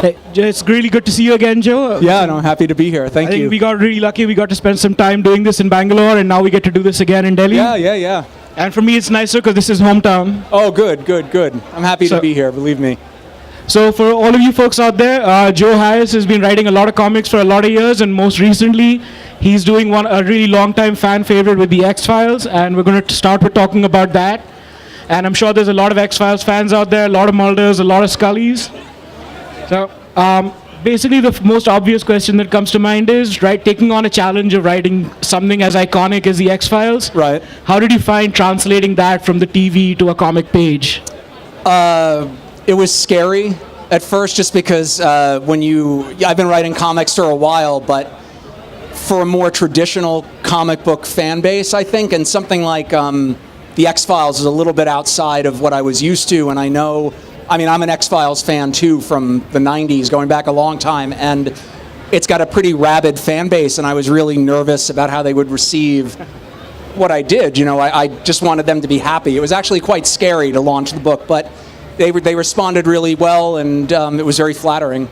Hey, it's really good to see you again, Joe. Yeah, no, happy to be here. Thank I think you. we got really lucky. We got to spend some time doing this in Bangalore, and now we get to do this again in Delhi. Yeah. And for me, it's nicer because this is hometown. Oh, good. I'm happy to be here, believe me. So for all of you folks out there, Joe Hayes has been writing a lot of comics for a lot of years, and most recently, he's doing a really long-time fan favorite with the X-Files, and we're going to start with talking about that. And I'm sure there's a lot of X-Files fans out there, a lot of Mulders, a lot of Scullys. So basically, the most obvious question that comes to mind is, right, taking on a challenge of writing something as iconic as the X-Files. Right. How did you find translating that from the TV to a comic page? It was scary at first, just because I've been writing comics for a while, but for a more traditional comic book fan base, I think, and something like the X-Files is a little bit outside of what I was used to, and I'm an X-Files fan too from the 90s, going back a long time, and it's got a pretty rabid fan base, and I was really nervous about how they would receive what I did. I just wanted them to be happy. It was actually quite scary to launch the book, but they responded really well, and it was very flattering.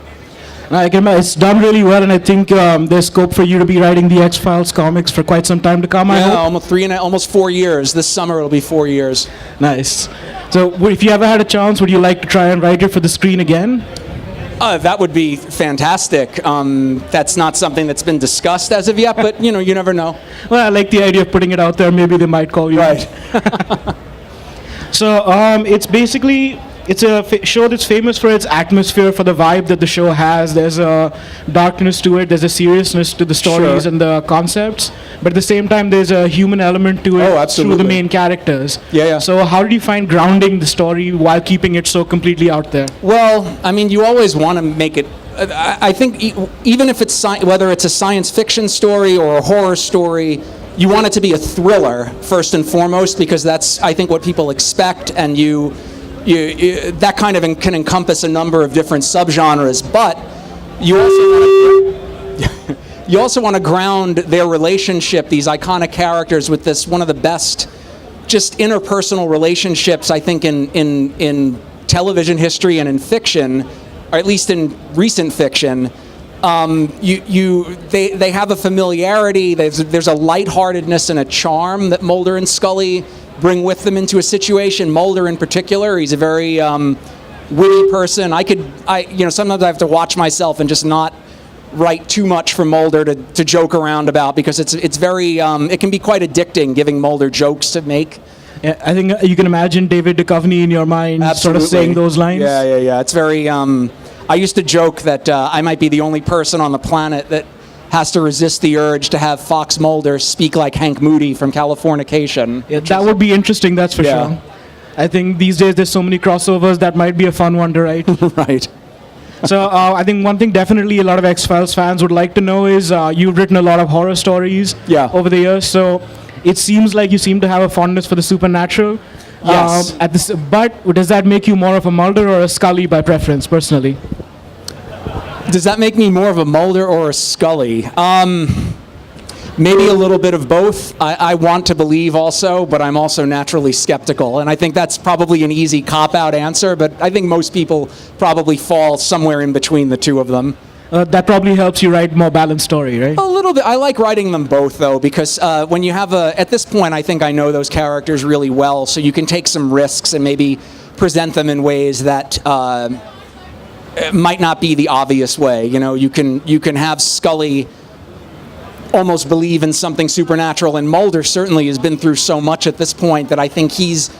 It's done really well, and I think there's scope for you to be writing the X-Files comics for quite some time to come. I hope. Almost 4 years. This summer it'll be 4 years. Nice. So if you ever had a chance, would you like to try and write it for the screen again? That would be fantastic. That's not something that's been discussed as of yet, but you never know. Well, I like the idea of putting it out there. Maybe they might call you. Right. So it's a show that's famous for its atmosphere, for the vibe that the show has. There's a darkness to it, there's a seriousness to the stories and the concepts, but at the same time there's a human element to it through the main characters. Yeah. So how did you find grounding the story while keeping it so completely out there? Well, you always want to make it, I think even if it's whether it's a science fiction story or a horror story, you want it to be a thriller first and foremost, because that's, I think, what people expect, and you that kind of can encompass a number of different subgenres, but you also want to ground their relationship, these iconic characters, with this one of the best just interpersonal relationships, I think, in television history and in fiction, or at least in recent fiction. They have a familiarity, there's a lightheartedness and a charm that Mulder and Scully bring with them into a situation. Mulder in particular, he's a very witty person. Sometimes I have to watch myself and just not write too much for Mulder to joke around about, because it's very it can be quite addicting giving Mulder jokes to make. Yeah, I think you can imagine David Duchovny in your mind. Absolutely. Sort of saying those lines. Yeah. It's very I used to joke that I might be the only person on the planet that has to resist the urge to have Fox Mulder speak like Hank Moody from Californication. Yeah, that would be interesting, that's for sure. I think these days there's so many crossovers, that might be a fun one to write. Right. So I think one thing definitely a lot of X-Files fans would like to know is you've written a lot of horror stories over the years, so it seems like you seem to have a fondness for the supernatural. Yes. But does that make you more of a Mulder or a Scully by preference, personally? Does that make me more of a Mulder or a Scully? Maybe a little bit of both. I want to believe also, but I'm also naturally skeptical. And I think that's probably an easy cop-out answer, but I think most people probably fall somewhere in between the two of them. That probably helps you write more balanced story, right? A little bit. I like writing them both, though, because when you have at this point, I think I know those characters really well, so you can take some risks and maybe present them in ways that might not be the obvious way. You can have Scully almost believe in something supernatural, and Mulder certainly has been through so much at this point that I think he's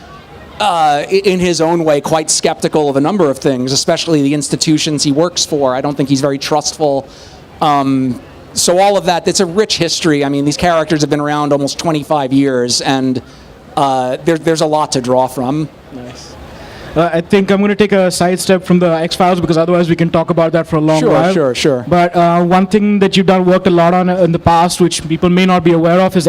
in his own way quite skeptical of a number of things, especially the institutions he works for. I don't think he's very trustful. So all of that, it's a rich history. These characters have been around almost 25 years, and there's a lot to draw from. Nice. I think I'm going to take a sidestep from the X-Files, because otherwise we can talk about that for a long while. Sure. But one thing that you've worked a lot on in the past, which people may not be aware of, is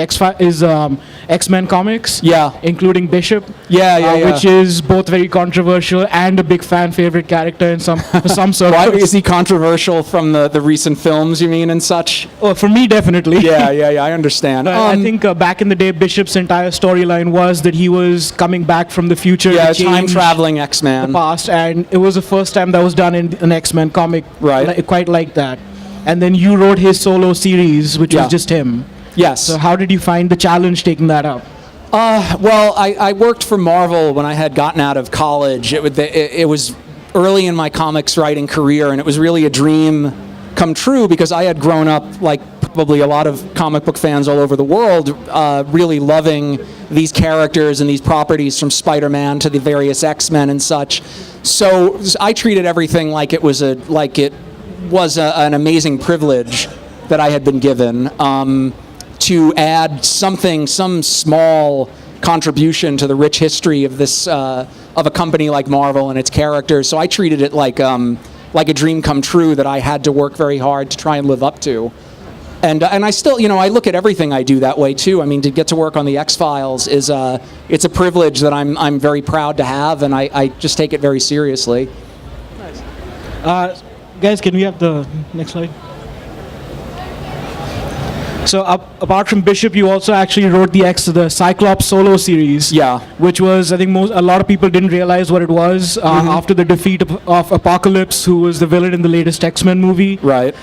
X-Men comics. Yeah. Including Bishop. Yeah. Which is both very controversial and a big fan favorite character in some circles. Why is he controversial from the recent films, you mean, and such? Oh, for me, definitely. Yeah, I understand. I think back in the day, Bishop's entire storyline was that he was coming back from the future to change time-traveling X-Man. the past, and it was the first time that was done in an X-Men comic, Right. quite like that. And then you wrote his solo series, which was just him. Yes. So how did you find the challenge taking that up? Well, I worked for Marvel when I had gotten out of college. It was early in my comics writing career, and it was really a dream come true because I had grown up, like probably a lot of comic book fans all over the world, really loving these characters and these properties, from Spider-Man to the various X-Men and such. So I treated everything like it was an amazing privilege that I had been given, to add some small contribution to the rich history of this of a company like Marvel and its characters. So I treated it like a dream come true that I had to work very hard to try and live up to. And I still, I look at everything I do that way too. I mean, to get to work on the X-Files it's a privilege that I'm very proud to have, and I just take it very seriously. Nice. Guys, can we have the next slide? So apart from Bishop, you also actually wrote the Cyclops solo series. Yeah. Which was, I think, a lot of people didn't realize what it was after the defeat of Apocalypse, who was the villain in the latest X-Men movie. Right.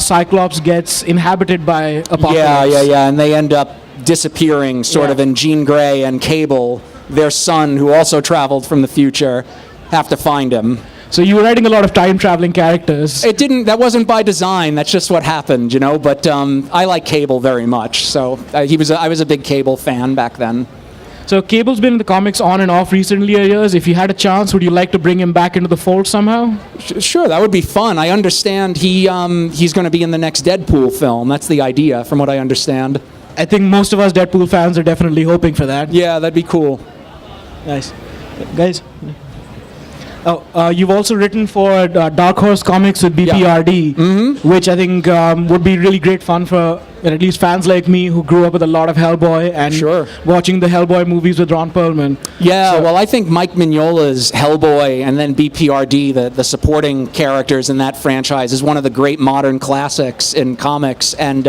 Cyclops gets inhabited by Apocalypse. Yeah, and they end up disappearing, sort of, and Jean Grey and Cable, their son, who also traveled from the future, have to find him. So you were writing a lot of time-traveling characters. That wasn't by design. That's just what happened, But I like Cable very much. So I was a big Cable fan back then. So Cable's been in the comics on and off recently years. If you had a chance, would you like to bring him back into the fold somehow? Sure, that would be fun. I understand he's going to be in the next Deadpool film. That's the idea, from what I understand. I think most of us Deadpool fans are definitely hoping for that. Yeah, that'd be cool. Nice. Guys? You've also written for Dark Horse Comics with BPRD, which I think would be really great fun for at least fans like me who grew up with a lot of Hellboy and watching the Hellboy movies with Ron Perlman. Yeah, well, I think Mike Mignola's Hellboy and then BPRD, the supporting characters in that franchise, is one of the great modern classics in comics. And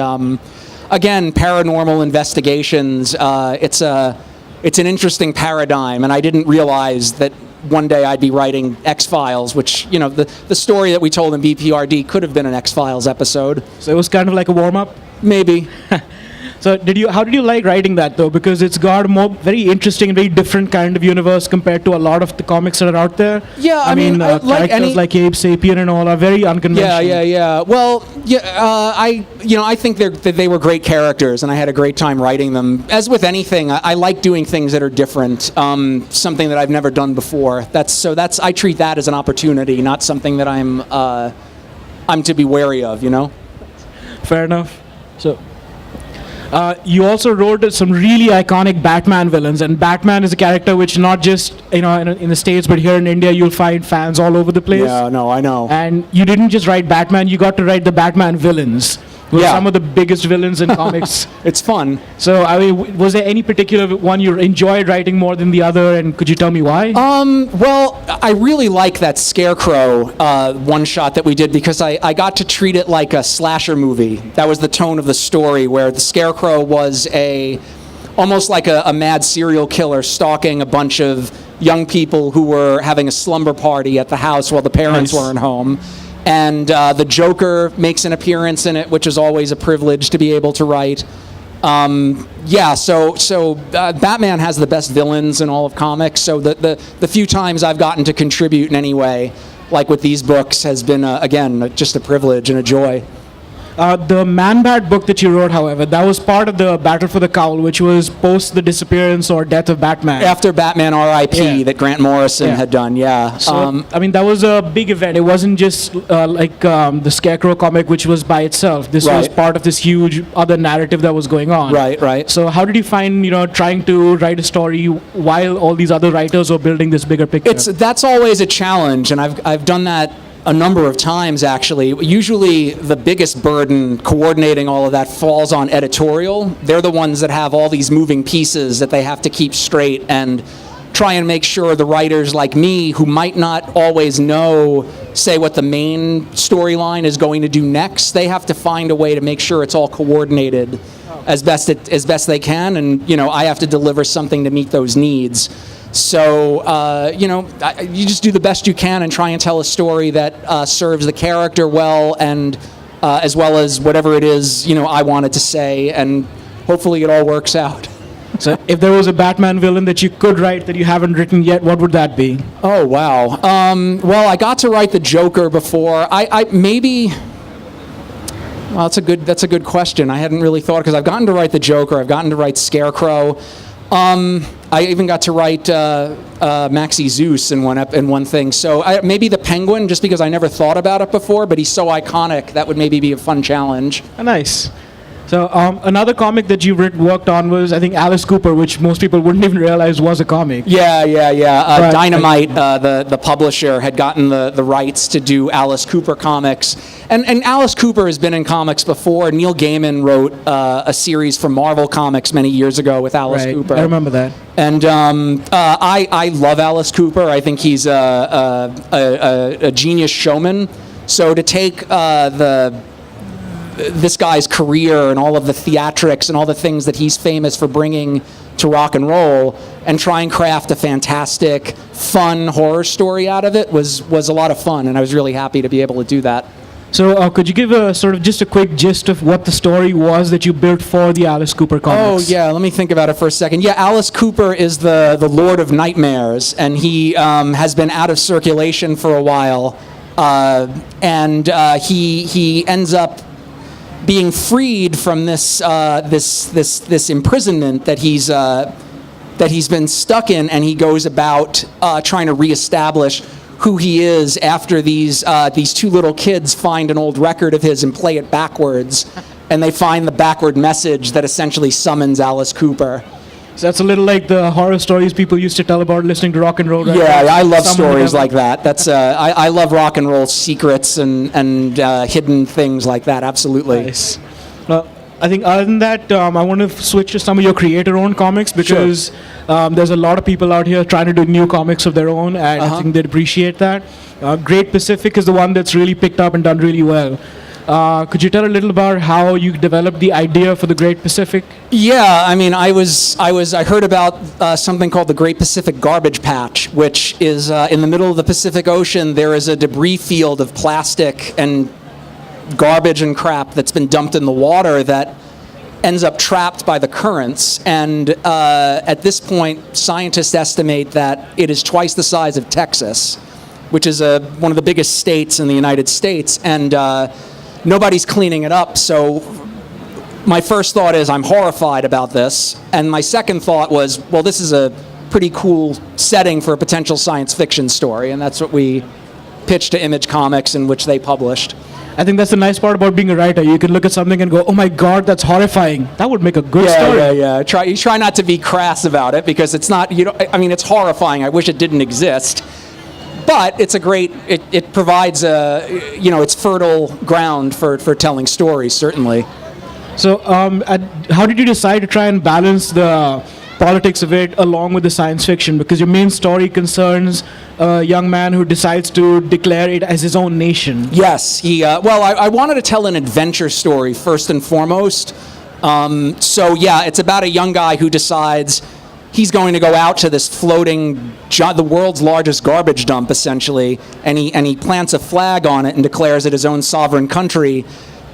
again, paranormal investigations, it's an interesting paradigm, and I didn't realize that one day I'd be writing X-Files, which, the story that we told in BPRD could have been an X-Files episode. So it was kind of like a warm-up? Maybe. So how did you like writing that, though? Because it's got a very interesting and very different kind of universe compared to a lot of the comics that are out there. Yeah, I mean characters like Abe Sapien and all are very unconventional. Yeah. Well, I think they were great characters, and I had a great time writing them. As with anything, I like doing things that are different, something that I've never done before. I treat that as an opportunity, not something that I'm to be wary of. Fair enough. So. You also wrote some really iconic Batman villains, and Batman is a character which not just in the States, but here in India you'll find fans all over the place. Yeah, no, I know. And you didn't just write Batman; you got to write the Batman villains. Some of the biggest villains in comics. It's fun. So, I mean, was there any particular one you enjoyed writing more than the other, and could you tell me why? Well, I really like that Scarecrow one-shot that we did because I got to treat it like a slasher movie. That was the tone of the story, where the Scarecrow was almost like a mad serial killer stalking a bunch of young people who were having a slumber party at the house while the parents weren't home. And the Joker makes an appearance in it, which is always a privilege to be able to write. So Batman has the best villains in all of comics. So the few times I've gotten to contribute in any way, like with these books, has been, again, just a privilege and a joy. The Man-Bat book that you wrote, however, that was part of the Battle for the Cowl, which was post the disappearance or death of Batman. After Batman R.I.P. that Grant Morrison had done, So, I mean, that was a big event. It wasn't just like the Scarecrow comic, which was by itself. This was part of this huge other narrative that was going on. Right. So how did you find, trying to write a story while all these other writers were building this bigger picture? That's always a challenge, and I've done that a number of times, actually. Usually the biggest burden coordinating all of that falls on editorial. They're the ones that have all these moving pieces that they have to keep straight and try and make sure the writers like me, who might not always know, say, what the main storyline is going to do next, they have to find a way to make sure it's all coordinated as best they can, and I have to deliver something to meet those needs. So you just do the best you can and try and tell a story that serves the character well, and as well as whatever it is I wanted to say, and hopefully it all works out. So if there was a Batman villain that you could write that you haven't written yet, what would that be? Oh, wow. Well, I got to write the Joker before. I maybe... Well, that's a good question. I hadn't really thought, because I've gotten to write the Joker. I've gotten to write Scarecrow. I even got to write Maxie Zeus in one thing. So maybe the Penguin, just because I never thought about it before, but he's so iconic, that would maybe be a fun challenge. Nice. So another comic that you worked on was, I think, Alice Cooper, which most people wouldn't even realize was a comic. Yeah. Dynamite, the publisher, had gotten the rights to do Alice Cooper comics. And Alice Cooper has been in comics before. Neil Gaiman wrote a series for Marvel Comics many years ago with Alice Cooper. I remember that. And I love Alice Cooper. I think he's a genius showman. So to take this guy's career and all of the theatrics and all the things that he's famous for bringing to rock and roll, and try and craft a fantastic, fun horror story out of it was a lot of fun, and I was really happy to be able to do that. So could you give just a quick gist of what the story was that you built for the Alice Cooper comics? Oh, yeah, let me think about it for a second. Yeah, Alice Cooper is the Lord of Nightmares, and he has been out of circulation for a while, and he ends up being freed from this imprisonment that he's been stuck in, and he goes about trying to reestablish who he is after these two little kids find an old record of his and play it backwards, and they find the backward message that essentially summons Alice Cooper. So that's a little like the horror stories people used to tell about listening to rock and roll. Right? Yeah, I love stories like that. That's I love rock and roll secrets and hidden things like that. Absolutely. Nice. Well, I think other than that, I want to switch to some of your creator-owned comics, because there's a lot of people out here trying to do new comics of their own, and I think they'd appreciate that. Great Pacific is the one that's really picked up and done really well. Could you tell a little about how you developed the idea for the Great Pacific? Yeah, I mean, I heard about something called the Great Pacific Garbage Patch, which is in the middle of the Pacific Ocean. There is a debris field of plastic and garbage and crap that's been dumped in the water that ends up trapped by the currents. And at this point, scientists estimate that it is twice the size of Texas, which is one of the biggest states in the United States. And nobody's cleaning it up. So my first thought is, I'm horrified about this. And my second thought was, well, this is a pretty cool setting for a potential science fiction story. And that's what we pitched to Image Comics, in which they published. I think that's the nice part about being a writer. You can look at something and go, oh my God, that's horrifying. That would make a good story. Yeah. You try not to be crass about it, because it's not, it's horrifying. I wish it didn't exist. But it's it provides it's fertile ground for telling stories, certainly. So how did you decide to try and balance the politics of it along with the science fiction? Because your main story concerns a young man who decides to declare it as his own nation. Yes, I wanted to tell an adventure story first and foremost. It's about a young guy who decides he's going to go out to this floating, the world's largest garbage dump, essentially, and he plants a flag on it and declares it his own sovereign country.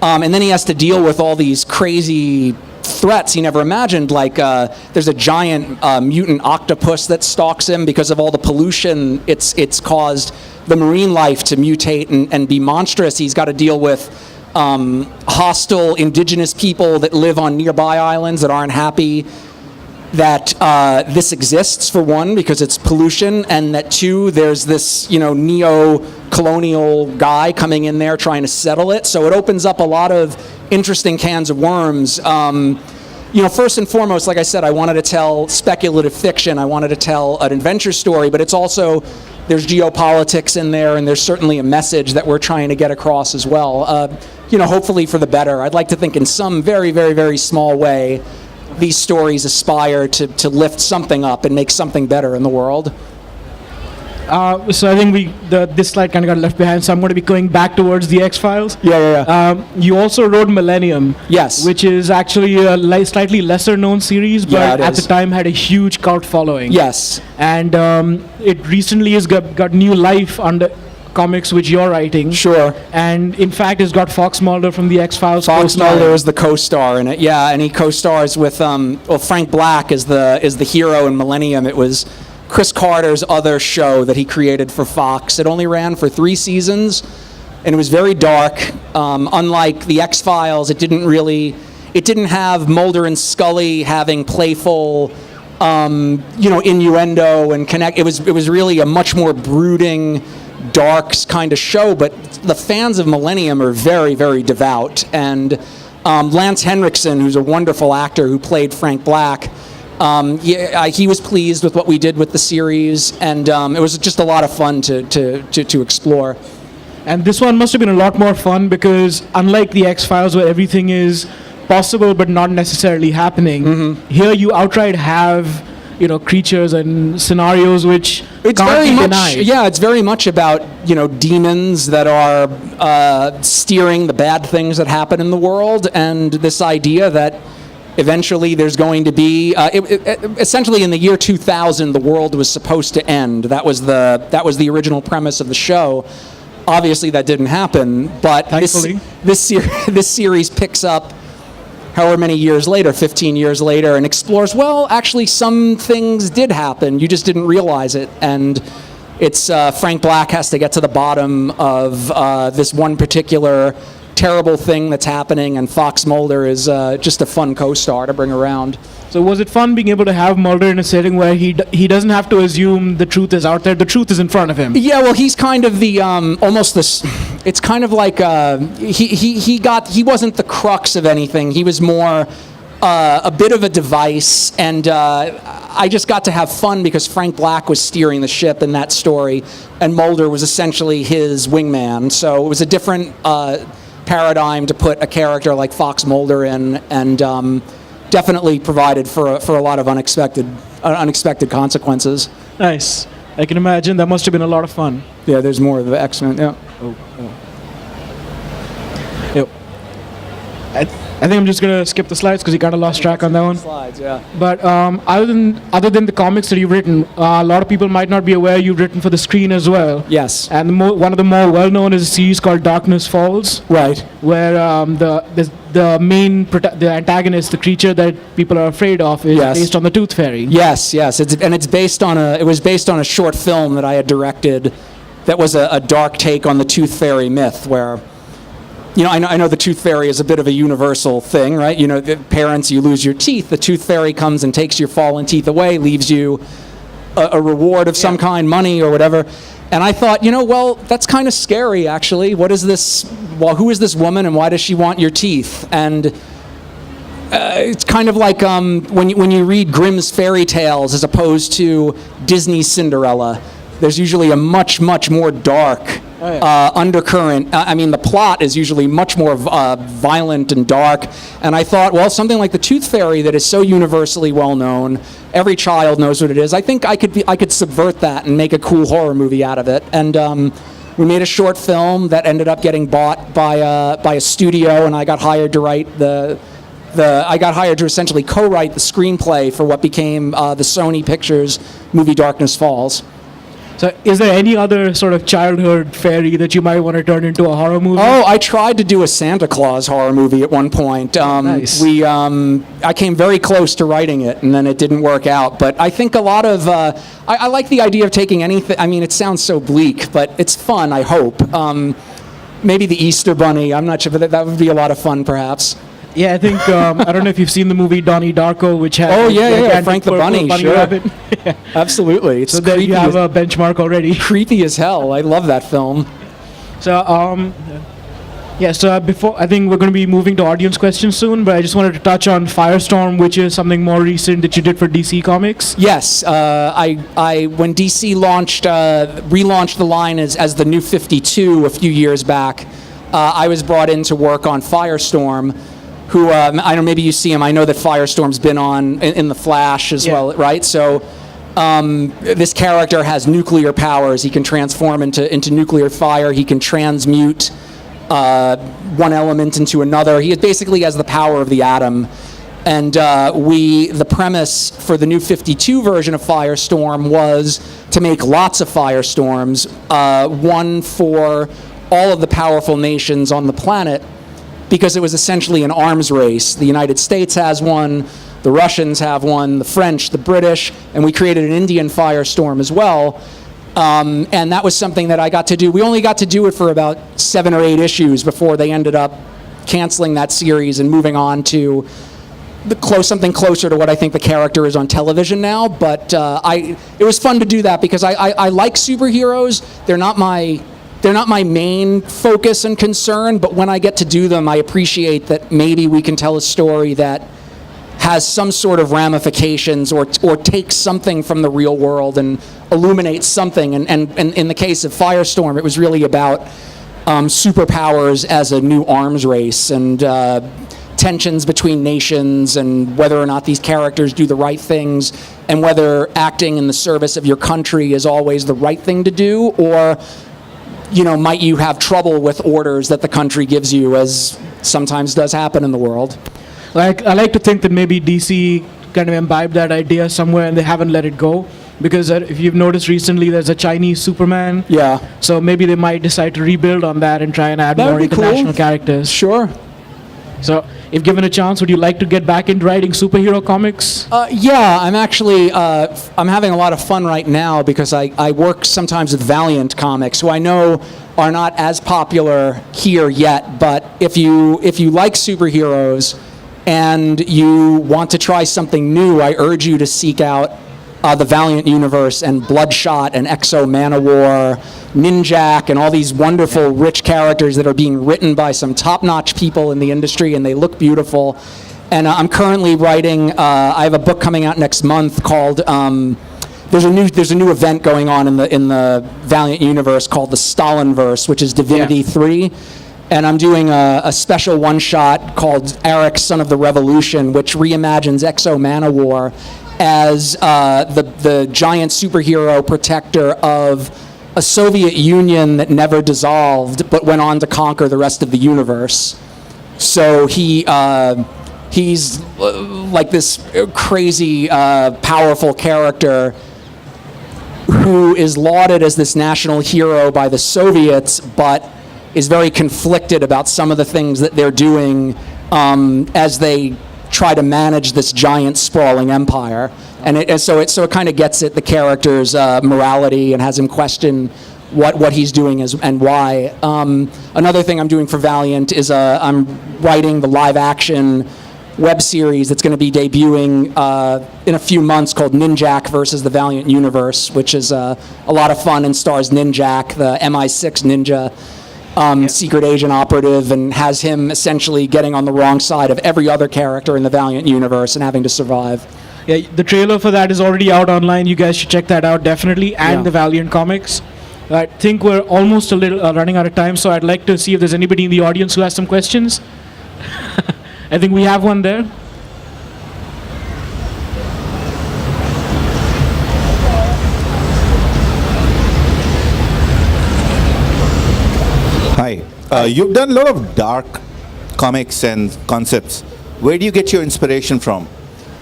And then he has to deal with all these crazy threats he never imagined, like there's a giant mutant octopus that stalks him because of all the pollution it's caused the marine life to mutate and be monstrous. He's got to deal with hostile indigenous people that live on nearby islands that aren't happy that this exists, for one, because it's pollution, and that two, there's this neo-colonial guy coming in there trying to settle it. So it opens up a lot of interesting cans of worms. First and foremost, like I said, I wanted to tell speculative fiction. I wanted to tell an adventure story, but it's also there's geopolitics in there, and there's certainly a message that we're trying to get across as well. Hopefully for the better. I'd like to think in some very, very, very small way, these stories aspire to lift something up and make something better in the world. So I think this slide kind of got left behind, so I'm going to be going back towards the X-Files. Yeah. You also wrote Millennium. Yes. Which is actually a slightly lesser known series, but at the time had a huge cult following. Yes. And it recently has got new life under comics which you're writing. Sure. And in fact, it's got Fox Mulder from the X-Files. Fox Mulder is the co-star in it. Yeah, and he co-stars with Frank Black is the hero in Millennium. It was Chris Carter's other show that he created for Fox. It only ran for 3 seasons, and it was very dark. Unlike the X-Files, it didn't have Mulder and Scully having playful, innuendo and connect. It was really a much more brooding, dark kind of show. But the fans of Millennium are very, very devout. And Lance Henriksen, who's a wonderful actor who played Frank Black, he was pleased with what we did with the series, and it was just a lot of fun to explore. And this one must have been a lot more fun because unlike the X-Files where everything is possible but not necessarily happening, here you outright have creatures and scenarios which can't be denied. Yeah, it's very much about demons that are steering the bad things that happen in the world, and this idea that eventually there's going to be essentially in the year 2000 the world was supposed to end. That was the original premise of the show. Obviously that didn't happen, but this series picks up however many years later, 15 years later, and explores, well, actually some things did happen, you just didn't realize it. And it's Frank Black has to get to the bottom of this one particular terrible thing that's happening, and Fox Mulder is just a fun co-star to bring around. So was it fun being able to have Mulder in a setting where he doesn't have to assume the truth is out there, the truth is in front of him? Yeah, well, he's kind of the almost this. It's kind of like he wasn't the crux of anything. He was more a bit of a device, and I just got to have fun because Frank Black was steering the ship in that story, and Mulder was essentially his wingman. So it was a different paradigm to put a character like Fox Mulder in, and definitely provided for a lot of unexpected consequences. Nice. I can imagine that must have been a lot of fun. Yeah, there's more of the X-Men. Yeah. Yep. I think I'm just gonna skip the slides because you kind of lost track on that one. Slides, yeah. But other than the comics that you've written, a lot of people might not be aware you've written for the screen as well. Yes. And one of the more well-known is a series called Darkness Falls. Right. Where the antagonist, the creature that people are afraid of, is based on the Tooth Fairy. Yes. It's based on it was based on a short film that I had directed that was a dark take on the Tooth Fairy myth, where I know the Tooth Fairy is a bit of a universal thing, right? The parents, you lose your teeth, the Tooth Fairy comes and takes your fallen teeth away, leaves you a reward of some kind, money or whatever. And I thought, well, that's kind of scary, actually. What is this? Well, who is this woman, and why does she want your teeth? And it's kind of like when you read Grimm's fairy tales as opposed to Disney's Cinderella. There's usually a much, much more dark undercurrent. The plot is usually much more violent and dark. And I thought, well, something like the Tooth Fairy that is so universally well known, every child knows what it is. I think I could subvert that and make a cool horror movie out of it. And we made a short film that ended up getting bought by a studio, and I got hired to write I got hired to essentially co-write the screenplay for what became the Sony Pictures movie Darkness Falls. So is there any other sort of childhood fairy that you might want to turn into a horror movie? Oh, I tried to do a Santa Claus horror movie at one point. Nice. I came very close to writing it, and then it didn't work out. But I think a lot of... I like the idea of taking anything... it sounds so bleak, but it's fun, I hope. Maybe the Easter Bunny, I'm not sure, but that would be a lot of fun, perhaps. Yeah, I think, I don't know if you've seen the movie Donnie Darko, which has... Oh, yeah, Frank the Bunny, sure. Yeah. Absolutely. It's so there you have a benchmark already. Creepy as hell. I love that film. So, Yes, before I think we're going to be moving to audience questions soon, but I just wanted to touch on Firestorm, which is something more recent that you did for DC Comics. Yes, I when DC relaunched the line as the New 52 a few years back, I was brought in to work on Firestorm, who I don't know, maybe you see him. I know that Firestorm's been on in the Flash as well, right? So this character has nuclear powers. He can transform into nuclear fire. He can transmute one element into another. He basically has the power of the atom. And the premise for the New 52 version of Firestorm was to make lots of Firestorms, one for all of the powerful nations on the planet, because it was essentially an arms race. The United States has one, the Russians have one, the French, the British, and we created an Indian Firestorm as well. And that was something that I got to do. We only got to do it for about 7 or 8 issues before they ended up canceling that series and moving on to something closer to what I think the character is on television now. But it was fun to do that because I like superheroes. They're not my main focus and concern, but when I get to do them, I appreciate that maybe we can tell a story that has some sort of ramifications or takes something from the real world and illuminates something. And in the case of Firestorm, it was really about superpowers as a new arms race and tensions between nations and whether or not these characters do the right things and whether acting in the service of your country is always the right thing to do, or might you have trouble with orders that the country gives you, as sometimes does happen in the world. I like to think that maybe DC kind of imbibed that idea somewhere and they haven't let it go. Because if you've noticed recently, there's a Chinese Superman. Yeah. So maybe they might decide to rebuild on that and try and add more international characters. Sure. So, if given a chance, would you like to get back into writing superhero comics? Yeah, I'm actually I'm having a lot of fun right now because I work sometimes with Valiant Comics, who I know are not as popular here yet. But if you like superheroes and you want to try something new, I urge you to seek out the Valiant universe and Bloodshot and Exo Manowar, Ninjak, and all these wonderful, rich characters that are being written by some top-notch people in the industry, and they look beautiful. And I'm currently writing. I have a book coming out next month called. There's a new event going on in the Valiant universe called the Stalinverse, which is Divinity 3. And I'm doing a special one-shot called Eric, Son of the Revolution, which reimagines Exo Manowar as the giant superhero protector of a Soviet Union that never dissolved but went on to conquer the rest of the universe. So he's like this crazy, powerful character who is lauded as this national hero by the Soviets, but is very conflicted about some of the things that they're doing as they try to manage this giant sprawling empire. And so it kind of gets at the character's morality and has him question what he's doing and why. Another thing I'm doing for Valiant is I'm writing the live action web series that's going to be debuting in a few months called Ninjak versus the Valiant Universe, which is a lot of fun and stars Ninjak, the MI6 ninja. Secret agent operative, and has him essentially getting on the wrong side of every other character in the Valiant universe and having to survive. Yeah, the trailer for that is already out online. You guys should check that out, definitely, and the Valiant Comics. I think we're almost a little running out of time, so I'd like to see if there's anybody in the audience who has some questions. I think we have one there. Hi. You've done a lot of dark comics and concepts. Where do you get your inspiration from?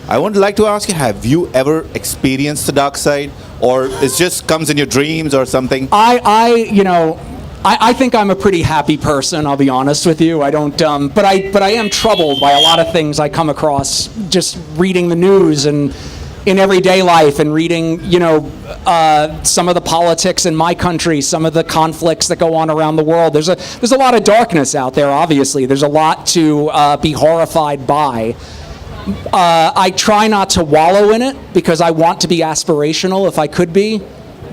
I would like to ask you, have you ever experienced the dark side, or it just comes in your dreams or something? I think I'm a pretty happy person, I'll be honest with you. I don't, but I am troubled by a lot of things I come across just reading the news and in everyday life and reading, some of the politics in my country, some of the conflicts that go on around the world. There's a lot of darkness out there, obviously. There's a lot to be horrified by. I try not to wallow in it because I want to be aspirational if I could be.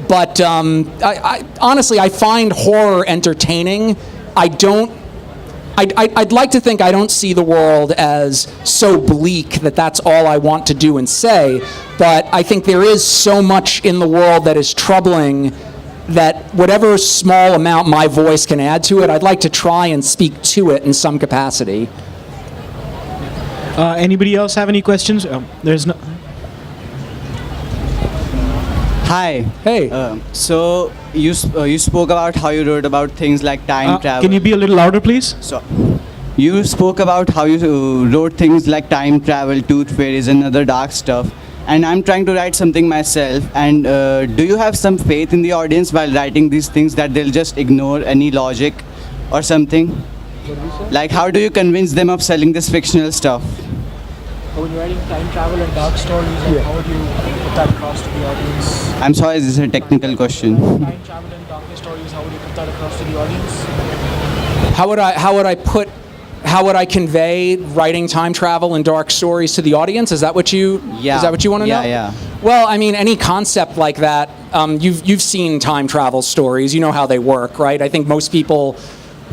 But I honestly, I find horror entertaining. I don't I'd like to think I don't see the world as so bleak that that's all I want to do and say, but I think there is so much in the world that is troubling that whatever small amount my voice can add to it, I'd like to try and speak to it in some capacity. Anybody else have any questions? There's no. Hi. Hey. So you spoke about how you wrote about things like time travel. Can you be a little louder, please? So you spoke about how you wrote things like time travel, tooth fairies, and other dark stuff. And I'm trying to write something myself. And do you have some faith in the audience while writing these things that they'll just ignore any logic or something? Like, how do you convince them of selling this fictional stuff? When you're writing time travel and dark stories, how would you put that across to the audience? I'm sorry, this is a technical question. Time travel and dark stories, how would you put that across to the audience? How would I convey writing time travel and dark stories to the audience? Is that what you want to know? Yeah. Well, I mean, any concept like that, you've seen time travel stories. You know how they work, right? I think most people,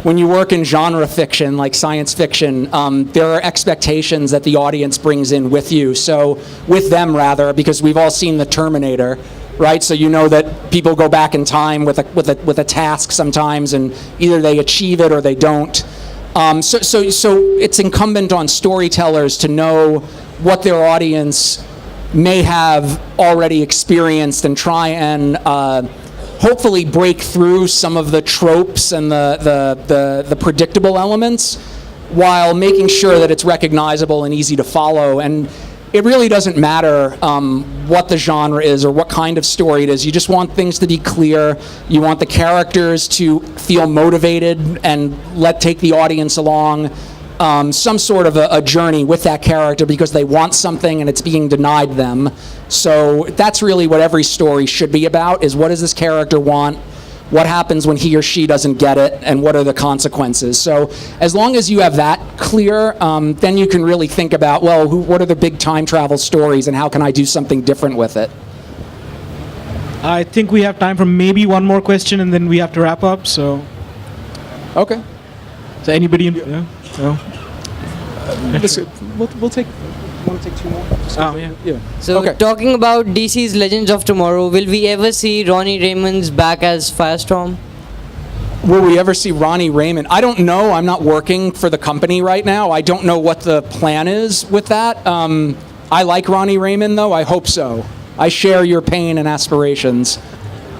when you work in genre fiction, like science fiction, there are expectations that the audience brings in with you. So, with them rather, because we've all seen The Terminator, right? So you know that people go back in time with a task sometimes, and either they achieve it or they don't. So it's incumbent on storytellers to know what their audience may have already experienced and try and hopefully break through some of the tropes and the predictable elements while making sure that it's recognizable and easy to follow. And it really doesn't matter what the genre is or what kind of story it is. You just want things to be clear. You want the characters to feel motivated and take the audience along some sort of a journey with that character because they want something and it's being denied them. So that's really what every story should be about, is what does this character want? What happens when he or she doesn't get it, and what are the consequences? So as long as you have that clear, then you can really think about, well, what are the big time travel stories and how can I do something different with it? I think we have time for maybe one more question and then we have to wrap up. So, Okay. so anybody? No? We'll take. Want to take two more? Yeah. So Okay. talking about DC's Legends of Tomorrow, will we ever see Ronnie Raymond's back as Firestorm? Will we ever see Ronnie Raymond? I don't know. I'm not working for the company right now. I don't know what the plan is with that. I like Ronnie Raymond, though. I hope so. I share your pain and aspirations.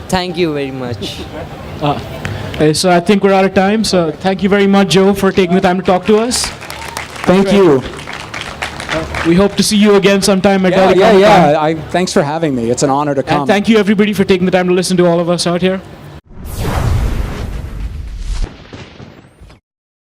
Thank you very much. So I think we're out of time. So thank you very much, Joe, for taking the time to talk to us. Thank you. We hope to see you again sometime at Delhi Comic Con. Thanks for having me. It's an honor to come. And thank you everybody for taking the time to listen to all of us out here.